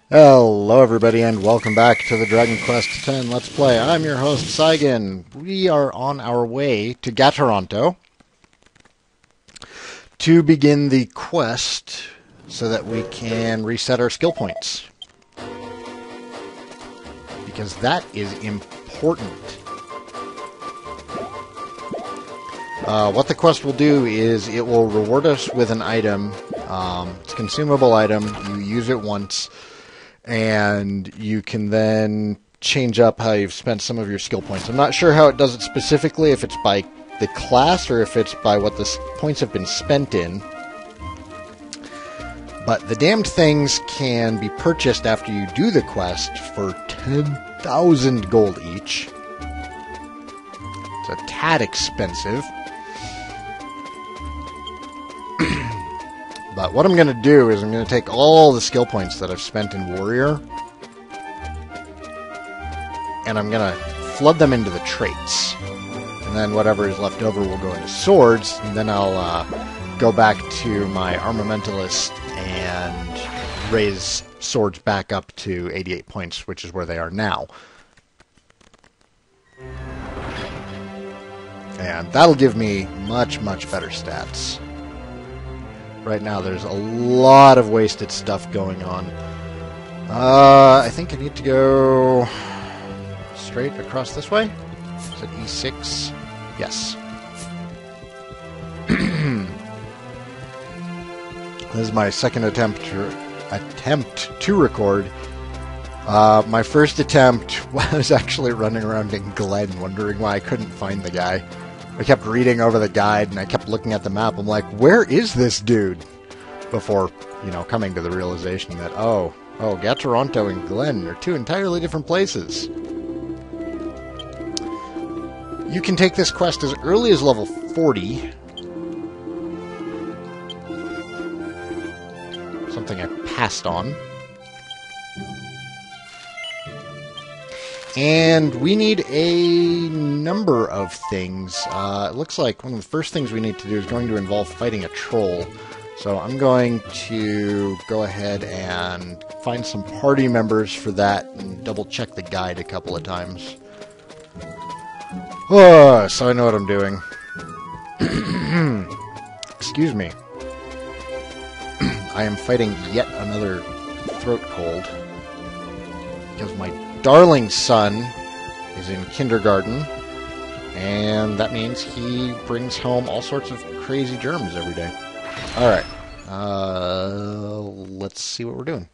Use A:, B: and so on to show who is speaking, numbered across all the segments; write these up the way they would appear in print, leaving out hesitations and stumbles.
A: Hello everybody and welcome back to the Dragon Quest X Let's Play. I'm your host Saigan. We are on our way to Gatoronto to begin the quest so that we can reset our skill points. Because that is important. What the quest will do is it will reward us with an item. It's a consumable item. You use it once. And you can then change up how you've spent some of your skill points. I'm not sure how it does it specifically, if it's by the class or if it's by what the points have been spent in. But the damned things can be purchased after you do the quest for 10,000 gold each. It's a tad expensive. But what I'm going to do is I'm going to take all the skill points that I've spent in Warrior, and I'm going to flood them into the traits. And then whatever is left over will go into swords, and then I'll go back to my Armamentalist and raise swords back up to 88 points, which is where they are now. And that'll give me much, much better stats. Right now, there's a lot of wasted stuff going on. I think I need to go straight across this way. Is it E6? Yes. This is my second attempt to record. My first attempt was actually running around in Glen, wondering why I couldn't find the guy. I kept reading over the guide, and I kept looking at the map. I'm like, where is this dude? Before, coming to the realization that, oh, Gatoronto and Glen are two entirely different places. You can take this quest as early as level 40. Something I passed on. And we need a number of things. It looks like one of the first things we need to do is going to involve fighting a troll. So I'm going to go ahead and find some party members for that and double check the guide a couple of times. Oh, so I know what I'm doing. Excuse me. I am fighting yet another throat cold. Because my darling son is in kindergarten, and that means he brings home all sorts of crazy germs every day. Alright, let's see what we're doing.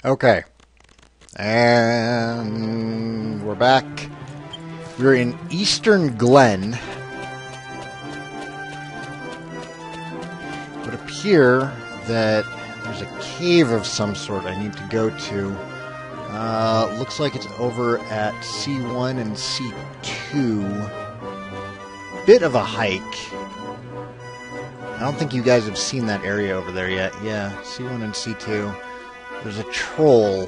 A: Okay, and we're back. We're in Eastern Glen. It would appear that there's a cave of some sort I need to go to. Looks like it's over at C1 and C2. Bit of a hike. I don't think you guys have seen that area over there yet. Yeah, C1 and C2. There's a troll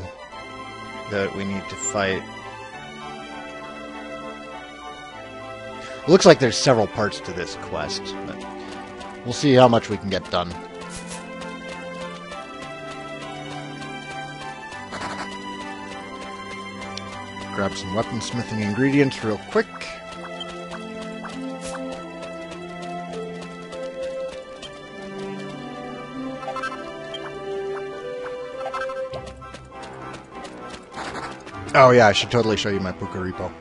A: that we need to fight. It looks like there's several parts to this quest, but we'll see how much we can get done. Grab some weaponsmithing ingredients real quick. Oh yeah, I should totally show you my Pucaripo.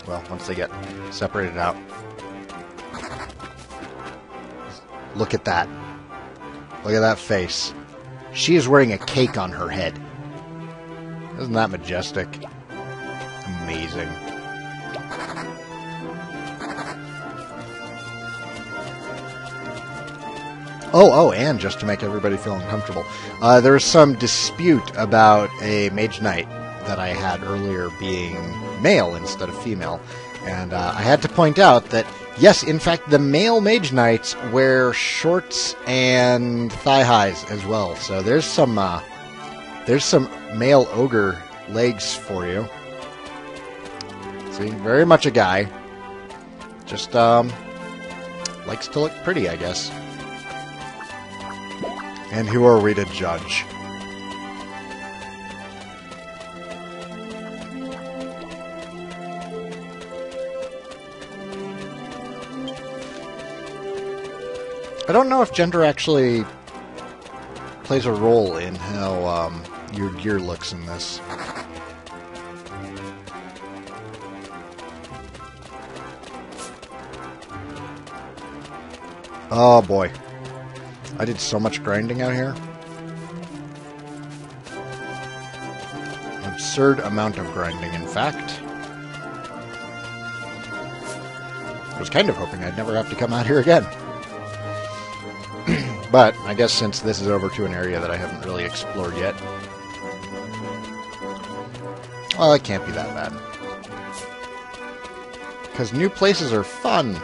A: Well, once they get separated out. Look at that. Look at that face. She is wearing a cake on her head. Isn't that majestic? Amazing. Oh, and just to make everybody feel uncomfortable, there was some dispute about a mage knight that I had earlier being male instead of female. And I had to point out that, yes, in fact, the male mage knights wear shorts and thigh highs as well. So there's some male ogre legs for you. See, very much a guy. Just likes to look pretty, I guess. And who are we to judge? I don't know if gender actually plays a role in how your gear looks in this. Oh boy. I did so much grinding out here. An absurd amount of grinding, in fact. I was kind of hoping I'd never have to come out here again. But I guess since this is over to an area that I haven't really explored yet, well, it can't be that bad. Because new places are fun.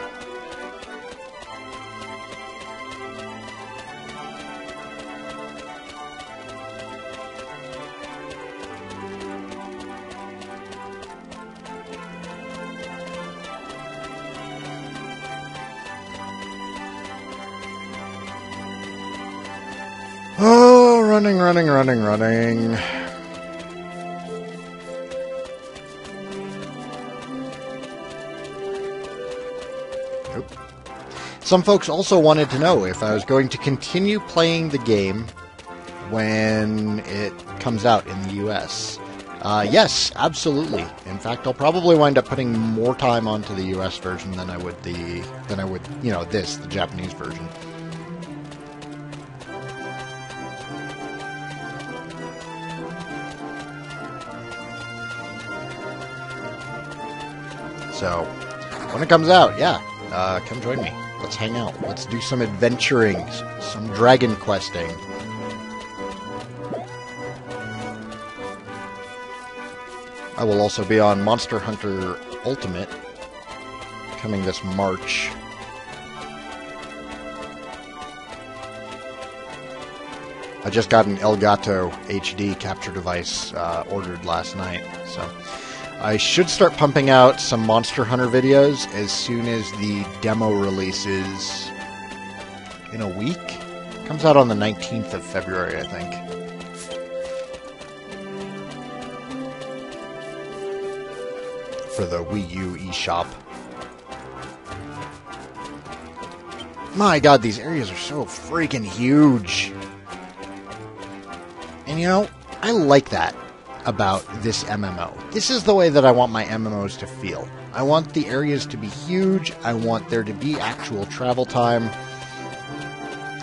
A: Oh, running, running, running, running. Nope. Some folks also wanted to know if I was going to continue playing the game when it comes out in the US. Yes, absolutely. In fact, I'll probably wind up putting more time onto the US version than I would the Japanese version. So, when it comes out, yeah, come join me. Let's hang out. Let's do some adventuring, some Dragon Questing. I will also be on Monster Hunter Ultimate, coming this March. I just got an Elgato HD capture device ordered last night, so I should start pumping out some Monster Hunter videos as soon as the demo releases in a week. It comes out on the 19th of February, I think. For the Wii U eShop. My god, these areas are so freaking huge. And you know, I like that about this MMO. This is the way that I want my MMOs to feel. I want the areas to be huge. I want there to be actual travel time.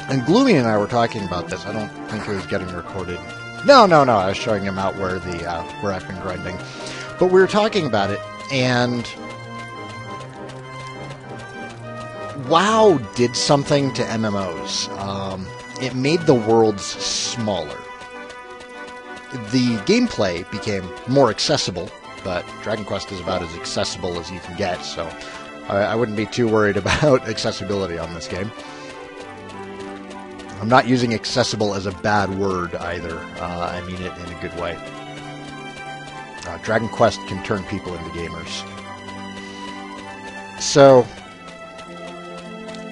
A: And Gloomy and I were talking about this. I don't think it was getting recorded. No. I was showing him out where where I've been grinding. But we were talking about it, and WoW did something to MMOs. It made the worlds smaller. The gameplay became more accessible, but Dragon Quest is about as accessible as you can get, so I wouldn't be too worried about accessibility on this game. I'm not using accessible as a bad word either. I mean it in a good way. Dragon Quest can turn people into gamers. So,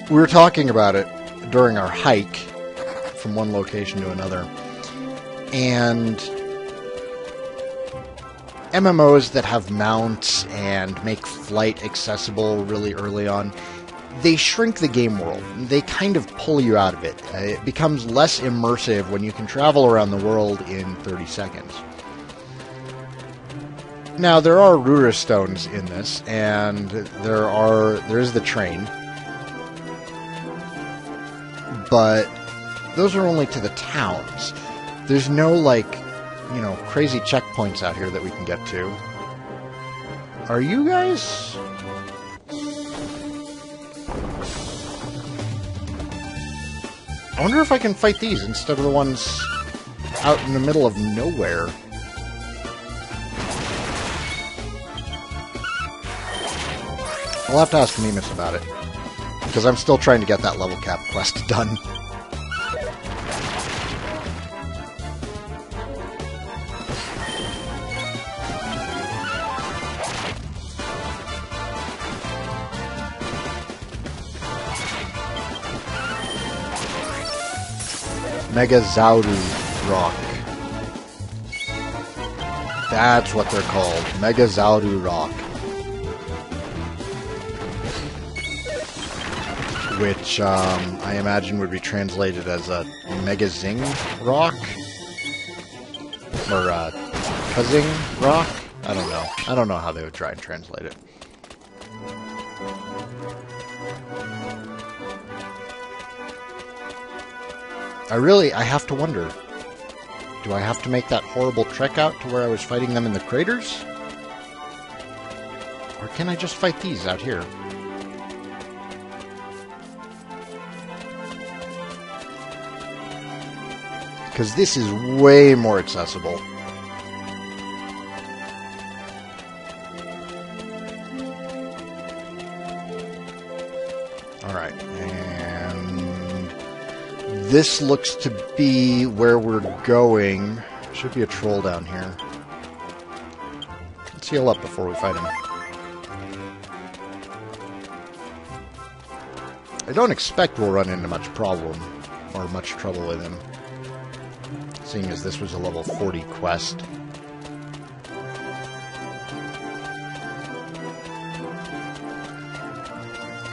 A: we were talking about it during our hike from one location to another. And MMOs that have mounts and make flight accessible really early on, they shrink the game world. They kind of pull you out of it. It becomes less immersive when you can travel around the world in 30 seconds. Now, there are Rura stones in this, and there is the train. But those are only to the towns. There's no, crazy checkpoints out here that we can get to. Are you guys? I wonder if I can fight these instead of the ones out in the middle of nowhere. I'll have to ask Mimus about it, because I'm still trying to get that level cap quest done. Megazaldy Rock. That's what they're called. Megazaldy Rock. Which I imagine would be translated as a Megazing Rock? Or Kazing Rock? I don't know. I don't know how they would try and translate it. I have to wonder. Do I have to make that horrible trek out to where I was fighting them in the craters? Or can I just fight these out here? Because this is way more accessible. Alright, and this looks to be where we're going. Should be a troll down here. Let's heal up before we fight him. I don't expect we'll run into much problem or much trouble with him, seeing as this was a level 40 quest.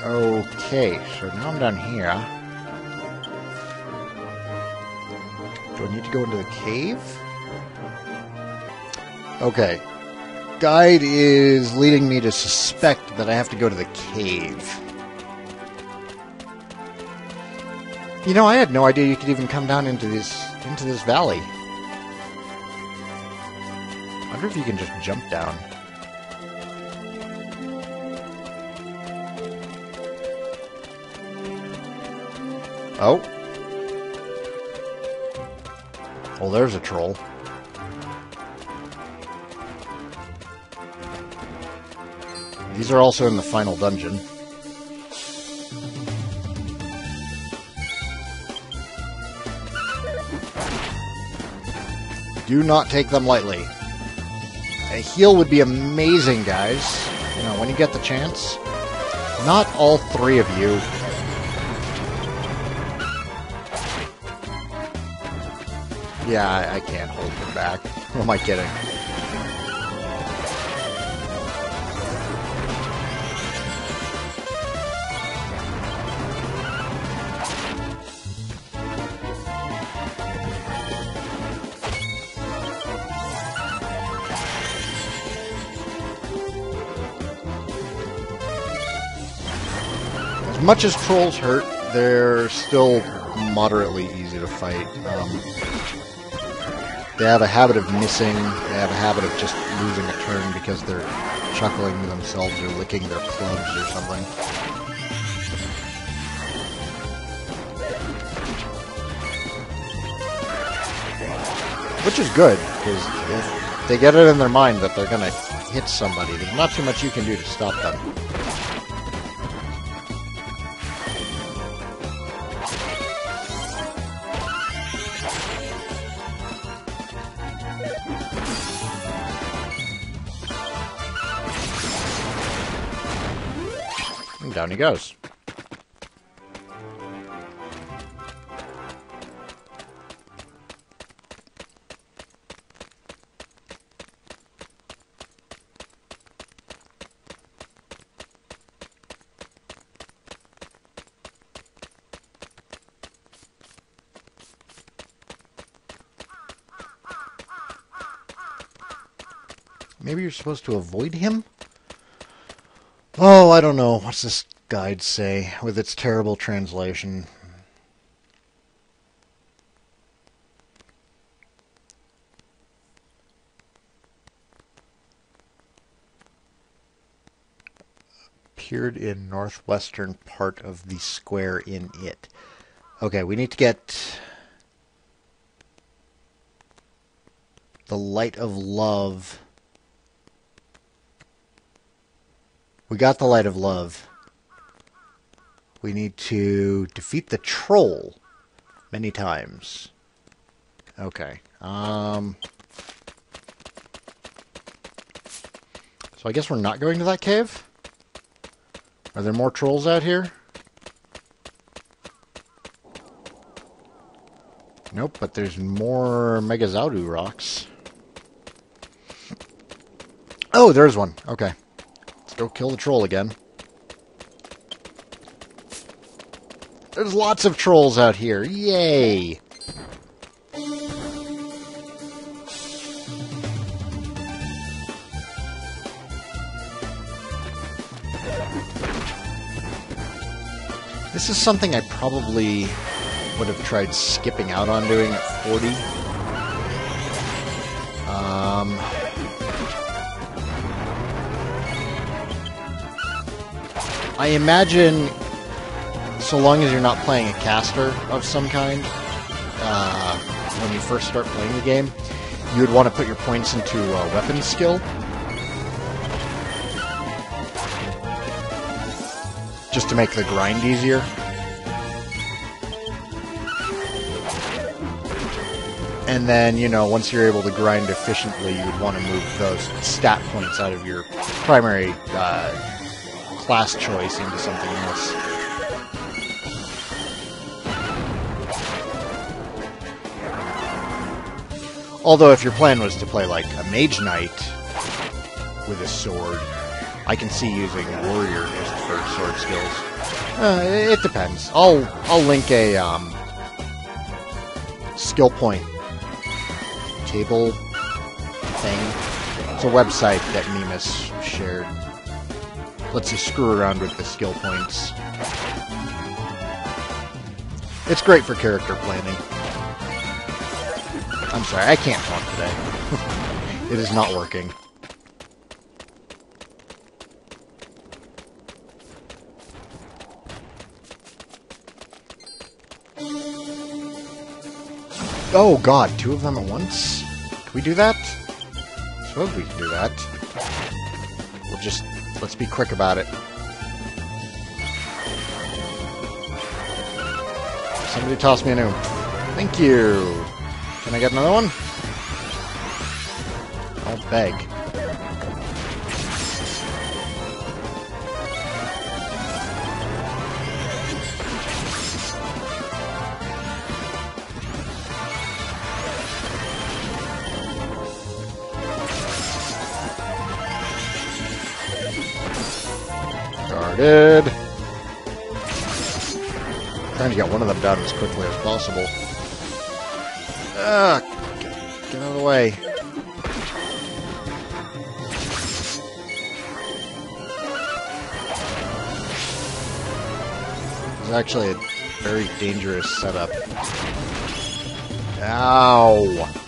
A: Okay, so now I'm down here. Do I need to go into the cave? Okay. Guide is leading me to suspect that I have to go to the cave. You know, I had no idea you could even come down into this valley. I wonder if you can just jump down. Oh. Well, there's a troll. These are also in the final dungeon. Do not take them lightly. A heal would be amazing, guys. You know, when you get the chance. Not all three of you. Yeah, I can't hold them back. Who am I kidding? As much as trolls hurt, they're still moderately easy to fight. They have a habit of missing, they have a habit of just losing a turn because they're chuckling to themselves or licking their clubs or something. Which is good, because if they get it in their mind that they're going to hit somebody, there's not too much you can do to stop them. And down he goes. Maybe you're supposed to avoid him? Oh, I don't know. What's this guide say with its terrible translation? Appeared in northwestern part of the square in it. Okay, we need to get the Light of Love. We got the Light of Love. We need to defeat the troll many times. Okay. So I guess we're not going to that cave? Are there more trolls out here? Nope, but there's more Megazaldy Rocks. Oh, there's one. Okay. Let's go kill the troll again. There's lots of trolls out here. Yay! This is something I probably would have tried skipping out on doing at 40. I imagine, so long as you're not playing a caster of some kind, when you first start playing the game, you would want to put your points into weapon skill. Just to make the grind easier. And then, you know, once you're able to grind efficiently, you would want to move those stat points out of your primary class choice into something else. Although if your plan was to play like a mage knight with a sword, I can see using warrior just for sword skills. It depends. I'll link a skill point table thing. It's a website that Mimas shared. Lets you screw around with the skill points. It's great for character planning. I'm sorry, I can't talk today. It is not working. Oh god, 2 of them at once? Can we do that? I suppose we can do that. We'll just... let's be quick about it. Somebody toss me a new. Thank you! Can I get another one? I'll beg. Guarded. Trying to get one of them down as quickly as possible. Get out of the way. It's actually a very dangerous setup. Ow!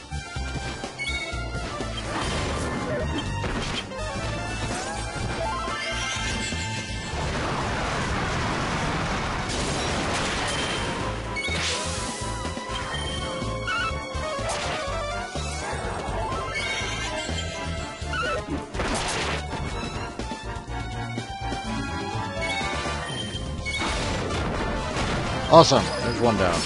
A: Awesome. There's one down.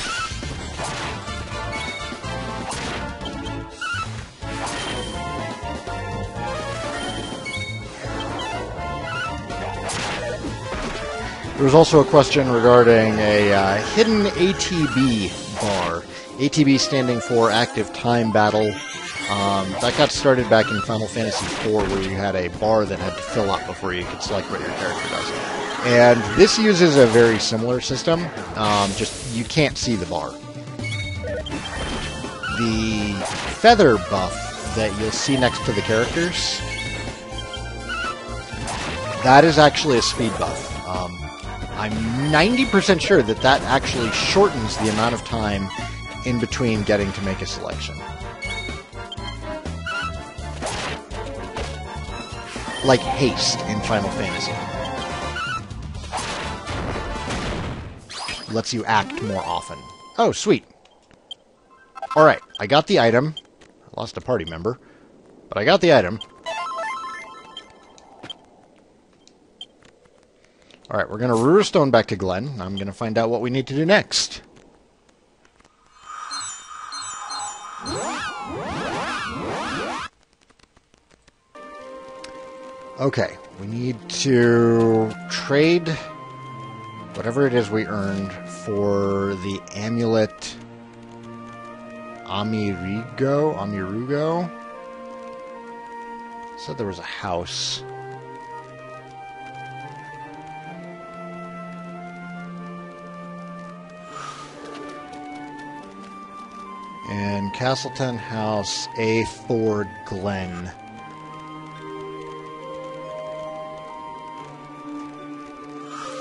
A: There was also a question regarding a hidden ATB bar. ATB standing for Active Time Battle. That got started back in Final Fantasy IV, where you had a bar that had to fill up before you could select what your character does. And this uses a very similar system, just you can't see the bar. The feather buff that you'll see next to the characters, that is actually a speed buff. I'm 90% sure that that actually shortens the amount of time in between getting to make a selection. Like haste in Final Fantasy. Lets you act more often. Oh, sweet. Alright, I got the item. I lost a party member. But I got the item. Alright, we're going to rue a stone back to Glenn. I'm going to find out what we need to do next. Okay, we need to trade whatever it is we earned for the Amulet Amirugo? Said there was a house. And Castleton House, A4 Glen.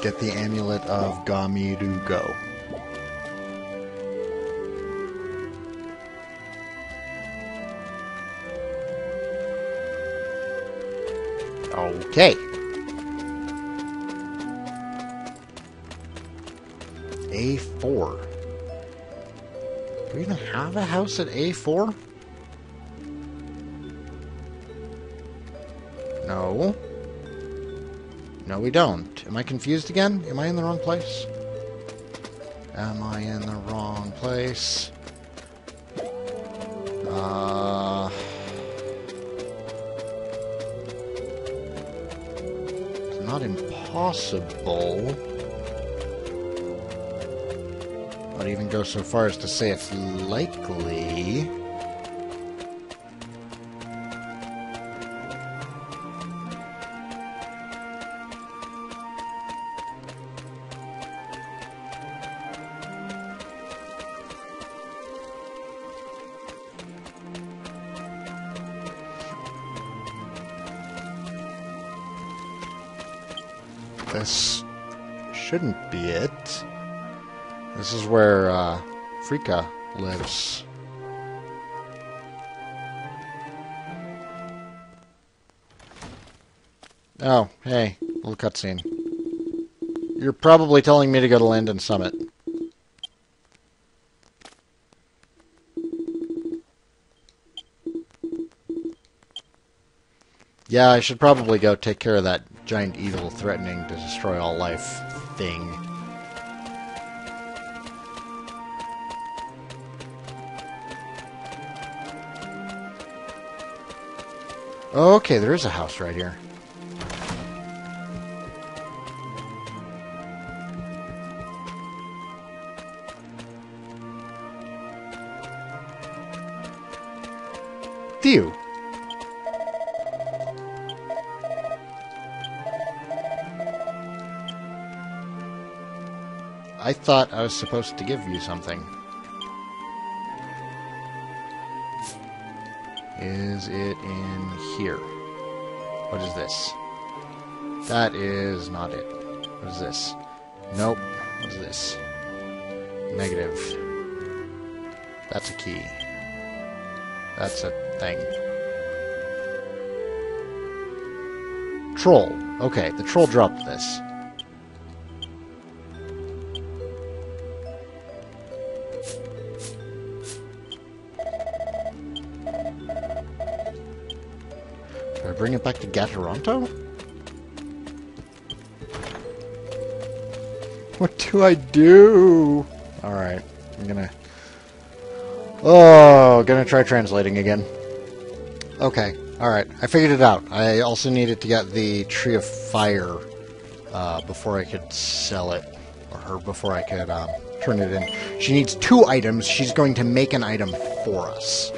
A: Get the Amulet of Gamirugo. Okay. A4. Do we even have a house at A4? No. No, we don't. Am I confused again? Am I in the wrong place? Am I in the wrong place? It's not impossible. I'd even go so far as to say it's likely. This shouldn't be it. This is where Frika lives. Oh, hey, little cutscene. You're probably telling me to go to Landon Summit. Yeah, I should probably go take care of that giant evil threatening to destroy all life thing. Okay, there is a house right here. Phew. I thought I was supposed to give you something. Is it in here? What is this? That is not it. What is this? Nope. What is this? Negative. That's a key. That's a thing. Troll. Okay, the troll dropped this. Do I bring it back to Gatoronto? What do I do? Alright, I'm gonna... Oh, gonna try translating again. Okay, alright, I figured it out. I also needed to get the Tree of Fire before I could sell it, or before I could turn it in. She needs 2 items. She's going to make an item for us.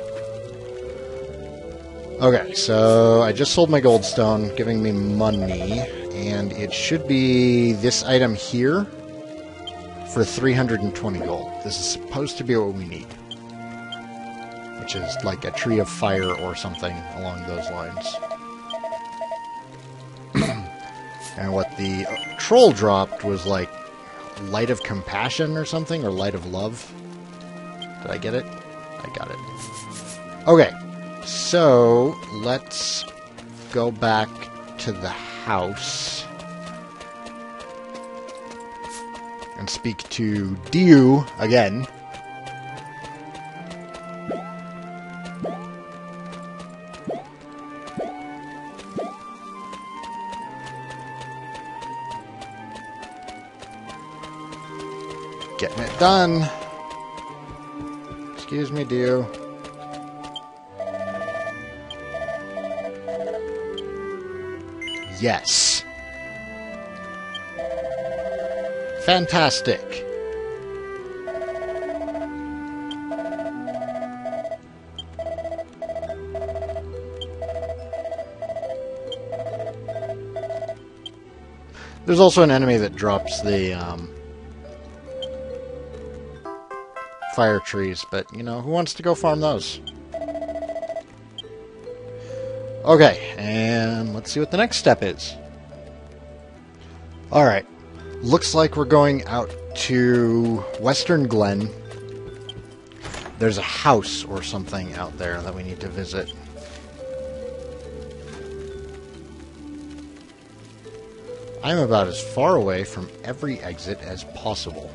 A: Okay, so I just sold my goldstone, giving me money, and it should be this item here for 320 gold. This is supposed to be what we need, which is like a Tree of Fire or something along those lines. And what the troll dropped was like Light of Compassion or something, or Light of Love. Did I get it? I got it. Okay. So, let's go back to the house and speak to Diu again. Getting it done. Excuse me, Diu. Yes. Fantastic. There's also an enemy that drops the fire trees, but, you know, who wants to go farm those? Okay, and let's see what the next step is. Alright, looks like we're going out to Western Glen. There's a house or something out there that we need to visit. I'm about as far away from every exit as possible.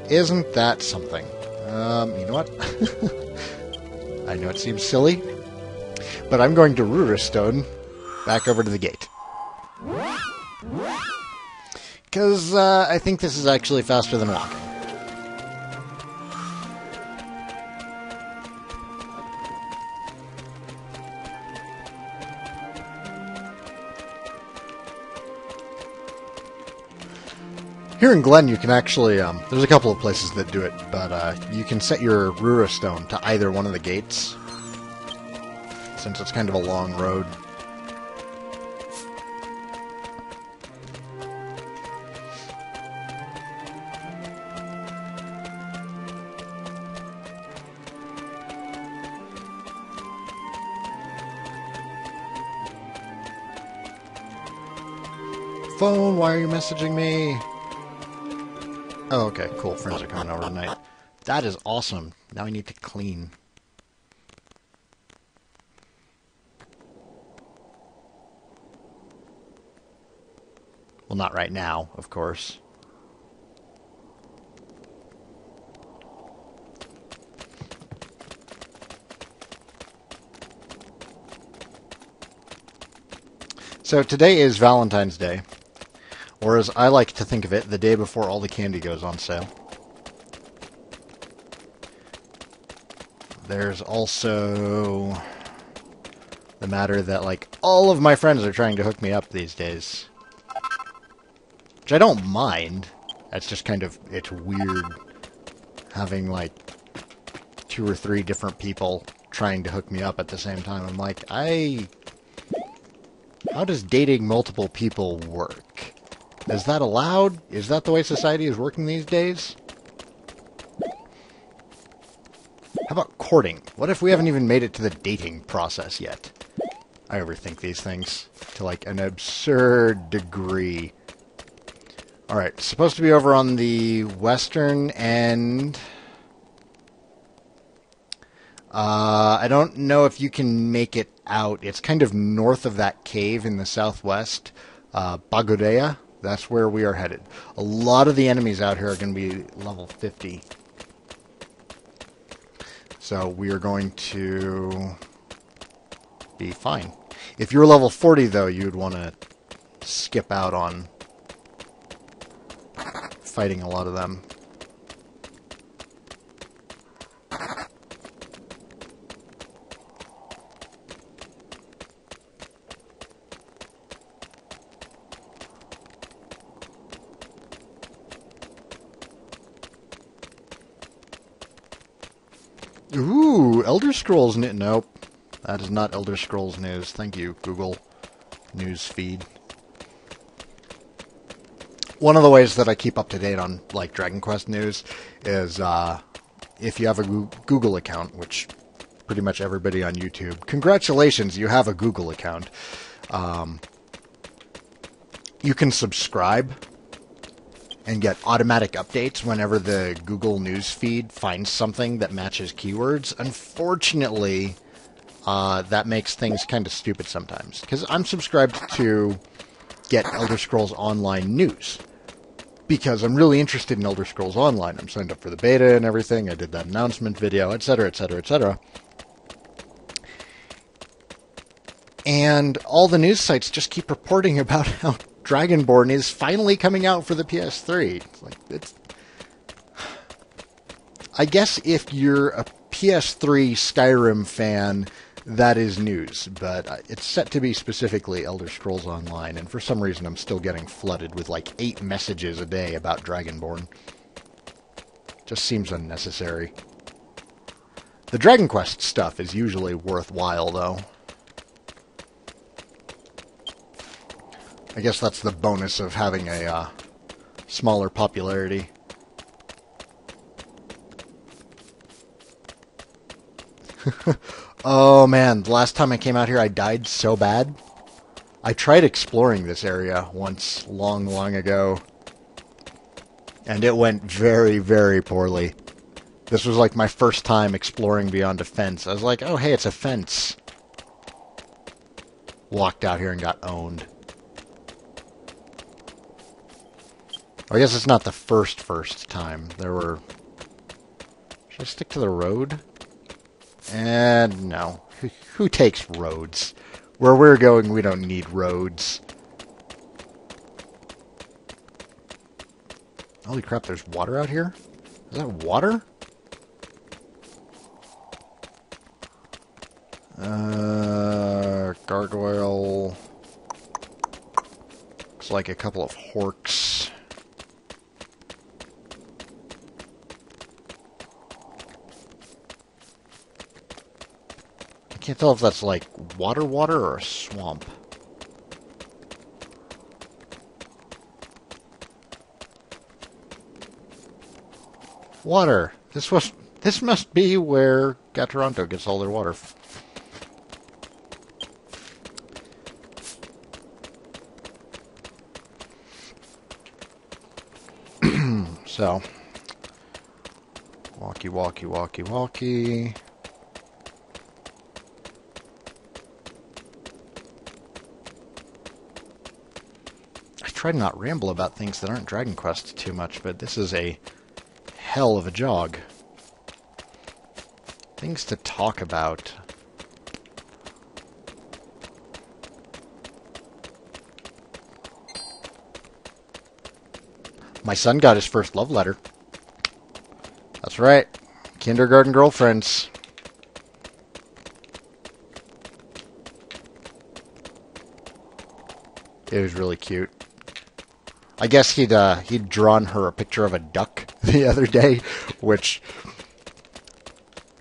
A: Isn't that something? You know what? I know it seems silly, but I'm going to Ruristone back over to the gate. Because I think this is actually faster than walking. Here in Glen, you can actually, there's a couple of places that do it, but you can set your Ruristone to either one of the gates, since it's kind of a long road. Phone, why are you messaging me? Oh, okay, cool. Friends are coming over tonight. That is awesome. Now I need to clean. Well, not right now, of course. So today is Valentine's Day. Or as I like to think of it, the day before all the candy goes on sale. There's also the matter that, like, all of my friends are trying to hook me up these days. Which I don't mind. That's just kind of, it's weird having, like, 2 or 3 different people trying to hook me up at the same time. I'm like, how does dating multiple people work? Is that allowed? Is that the way society is working these days? How about courting? What if we haven't even made it to the dating process yet? I overthink these things to, like, an absurd degree. Alright, supposed to be over on the western end. I don't know if you can make it out. It's kind of north of that cave in the southwest. Bagodea. That's where we are headed. A lot of the enemies out here are going to be level 50. So we are going to be fine. If you're level 40, though, you'd want to skip out on fighting a lot of them. Ooh, Elder Scrolls news. Nope. That is not Elder Scrolls news. Thank you, Google News Feed. One of the ways that I keep up to date on, like, Dragon Quest news is if you have a Google account, which pretty much everybody on YouTube, congratulations, you have a Google account. You can subscribe and get automatic updates whenever the Google News feed finds something that matches keywords. Unfortunately, that makes things kind of stupid sometimes, because I'm subscribed to get Elder Scrolls Online news, because I'm really interested in Elder Scrolls Online. I'm signed up for the beta and everything. I did that announcement video, etc., etc., etc. And all the news sites just keep reporting about how Dragonborn is finally coming out for the PS3. It's like, I guess if you're a PS3 Skyrim fan, that is news, but it's set to be specifically Elder Scrolls Online, and for some reason I'm still getting flooded with like 8 messages a day about Dragonborn. Just seems unnecessary. The Dragon Quest stuff is usually worthwhile, though. I guess that's the bonus of having a smaller popularity. Oh man, the last time I came out here I died so bad. I tried exploring this area once long ago, and it went very, very poorly. This was like my first time exploring beyond a fence. I was like, oh hey, it's a fence. Walked out here and got owned. I guess it's not the first time. There were... Should I stick to the road? And no. Who takes roads? Where we're going, we don't need roads. Holy crap, there's water out here? Is that water? Gargoyle. Looks like a couple of horks. I can't tell if that's like water or a swamp. Water. This must be where Gatoronto gets all their water. So, walkie. I try to not ramble about things that aren't Dragon Quest too much, but this is a hell of a jog. Things to talk about. My son got his first love letter. That's right. Kindergarten girlfriends. It was really cute. I guess he'd drawn her a picture of a duck the other day, which...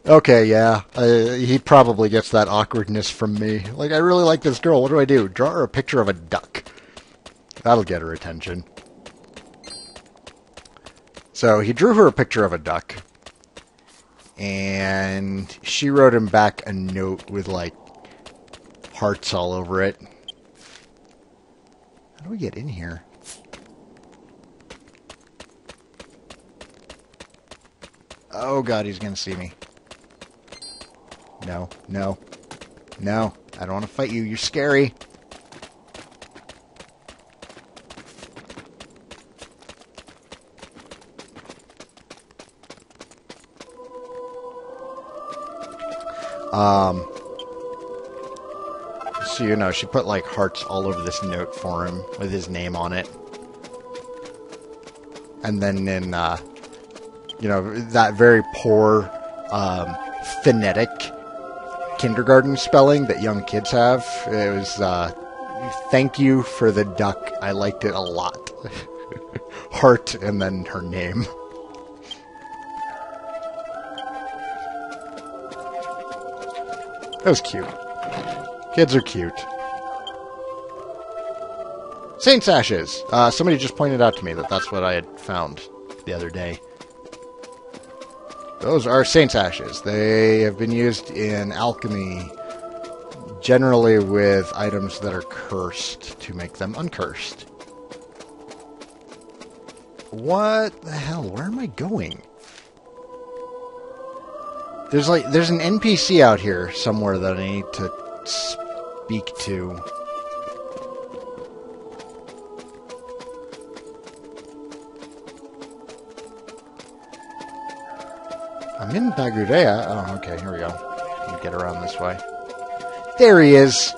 A: Okay, yeah. He probably gets that awkwardness from me. Like, I really like this girl. What do I do? Draw her a picture of a duck. That'll get her attention. So he drew her a picture of a duck, and she wrote him back a note with, like, hearts all over it. How do we get in here? Oh god, he's gonna see me. No. I don't want to fight you. You're scary. So, you know, she put, like, hearts all over this note for him with his name on it. And then in, you know, that very poor, phonetic kindergarten spelling that young kids have, it was, thank you for the duck. I liked it a lot. Heart and then her name. That was cute. Kids are cute. Saint's Ashes. Somebody just pointed out to me that that's what I had found the other day. Those are Saint's Ashes. They have been used in alchemy, generally with items that are cursed, to make them uncursed. What the hell? Where am I going? There's an NPC out here somewhere that I need to speak to. I'm in Bagudea. Oh, okay, here we go. Let me get around this way. There he is!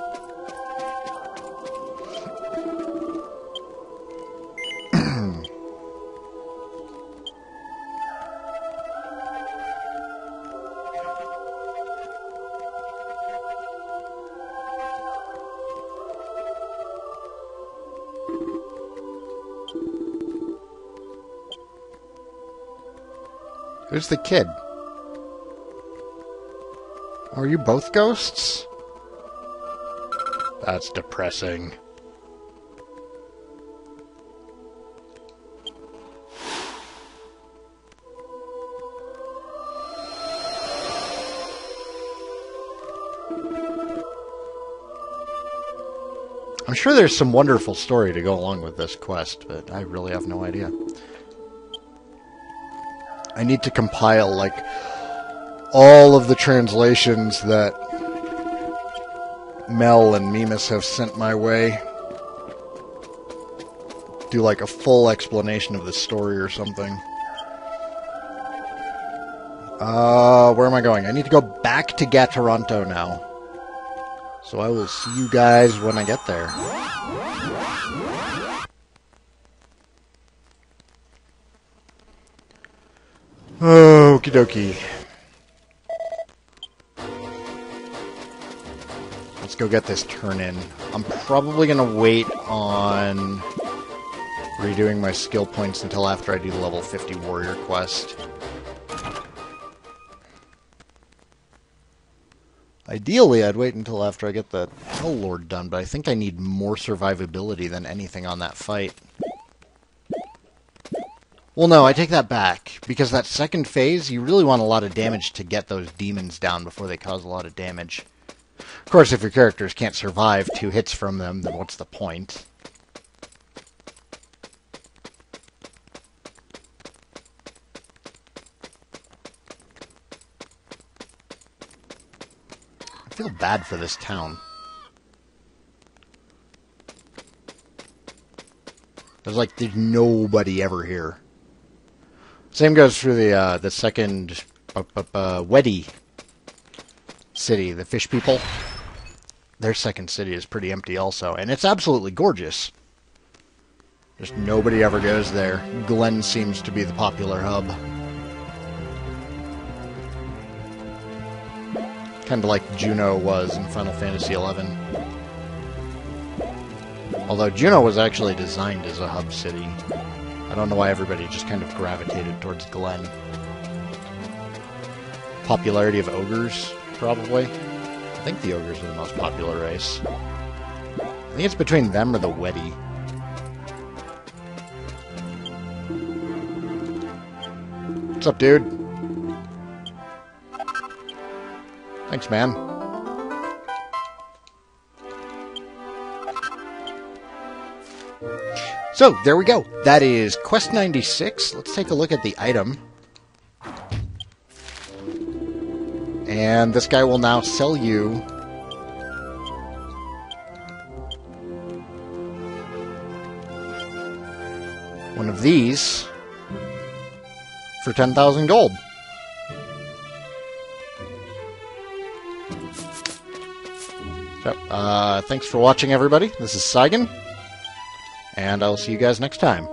A: Who's the kid? Are you both ghosts? That's depressing. I'm sure there's some wonderful story to go along with this quest, but I really have no idea. I need to compile, like, all of the translations that Mel and Mimas have sent my way. Do, like, a full explanation of the story or something. Where am I going? I need to go back to Gatoronto now. So I will see you guys when I get there. Okie dokie. Let's go get this turn in. I'm probably going to wait on redoing my skill points until after I do the level 50 warrior quest. Ideally, I'd wait until after I get the Hell Lord done, but I think I need more survivability than anything on that fight. Well, no, I take that back, because that second phase, you really want a lot of damage to get those demons down before they cause a lot of damage. Of course, if your characters can't survive 2 hits from them, then what's the point? I feel bad for this town. There's nobody ever here. Same goes for the second Weddy city, the fish people. Their second city is pretty empty also, and it's absolutely gorgeous. Just nobody ever goes there. Glen seems to be the popular hub. Kind of like Juneau was in Final Fantasy XI. Although Juneau was actually designed as a hub city. I don't know why everybody just kind of gravitated towards Glen. Popularity of ogres, probably. I think the ogres are the most popular race. I think it's between them or the Weddy. What's up, dude? Thanks, man. So, there we go. That is Quest 96. Let's take a look at the item. And this guy will now sell you one of these for 10,000 gold. So, thanks for watching, everybody. This is Saigan, and I'll see you guys next time.